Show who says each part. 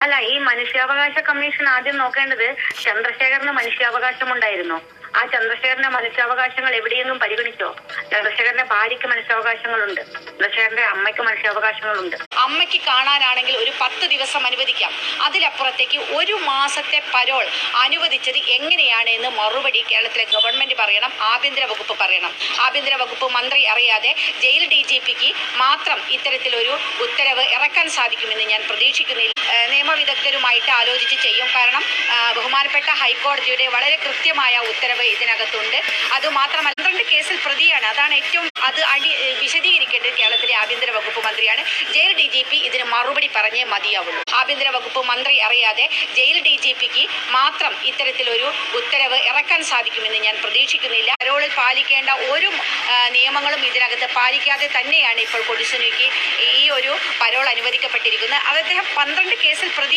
Speaker 1: അല്ല, ഈ മനുഷ്യാവകാശ കമ്മീഷൻ ആദ്യം നോക്കേണ്ടത് ചന്ദ്രശേഖരന് മനുഷ്യാവകാശമുണ്ടായിരുന്നോ? ആ ചന്ദ്രശേഖരന്റെ മനുഷ്യാവകാശങ്ങൾ എവിടെയെന്നും പരിഗണിച്ചോ? ചന്ദ്രശേഖരന്റെ ഭാര്യയ്ക്ക് മനുഷ്യാവകാശങ്ങളുണ്ട്, ചന്ദ്രശേഖരന്റെ അമ്മയ്ക്ക് മനുഷ്യാവകാശങ്ങളുണ്ട്.
Speaker 2: അമ്മയ്ക്ക് കാണാനാണെങ്കിൽ ഒരു 10 ദിവസം അനുവദിക്കാം. അതിലപ്പുറത്തേക്ക് 1 മാസത്തെ പരോൾ അനുവദിച്ചത് എങ്ങനെയാണ് എന്ന് മറുപടി കേരളത്തിലെ ഗവൺമെന്റ് പറയണം, ആഭ്യന്തര വകുപ്പ് പറയണം. ആഭ്യന്തര വകുപ്പ് മന്ത്രി അറിയാതെ ജയിൽ DGPക്ക് മാത്രം ഇത്തരത്തിലൊരു ഉത്തരവ് ഇറക്കാൻ സാധിക്കുമെന്ന് ഞാൻ പ്രതീക്ഷിക്കുന്നില്ല. നിയമവിദഗ്ധരുമായിട്ട് ആലോചിച്ച് ചെയ്യും. കാരണം ബഹുമാനപ്പെട്ട ഹൈക്കോടതിയുടെ വളരെ കൃത്യമായ ഉത്തരവ് ഇതിനകത്തുണ്ട്. അതുമാത്രമല്ല, 12 കേസിൽ പ്രതിയാണ്. അതാണ് ഏറ്റവും വിശദീകരിക്കേണ്ടത് കേരളത്തിലെ ആഭ്യന്തര വകുപ്പ് മന്ത്രിയാണ്. ജയിൽ DGP ഇതിന് മറുപടി പറഞ്ഞേ മതിയാവുള്ളൂ. ആഭ്യന്തര വകുപ്പ് മന്ത്രി അറിയാതെ ജയിൽ DGPക്ക് മാത്രം ഇത്തരത്തിലൊരു ഉത്തരവ് ഇറക്കാൻ സാധിക്കുമെന്ന് ഞാൻ പ്രതീക്ഷിക്കുന്നില്ല. പരോളിൽ പാലിക്കേണ്ട ഒരു നിയമങ്ങളും ഇതിനകത്ത് പാലിക്കാതെ തന്നെയാണ് ഇപ്പോൾ കൊടിസുനിക്ക് ഈ ഒരു പരോൾ അനുവദിക്കപ്പെട്ടിരിക്കുന്നത്. അത് അദ്ദേഹം 12 കേസിൽ പ്രതി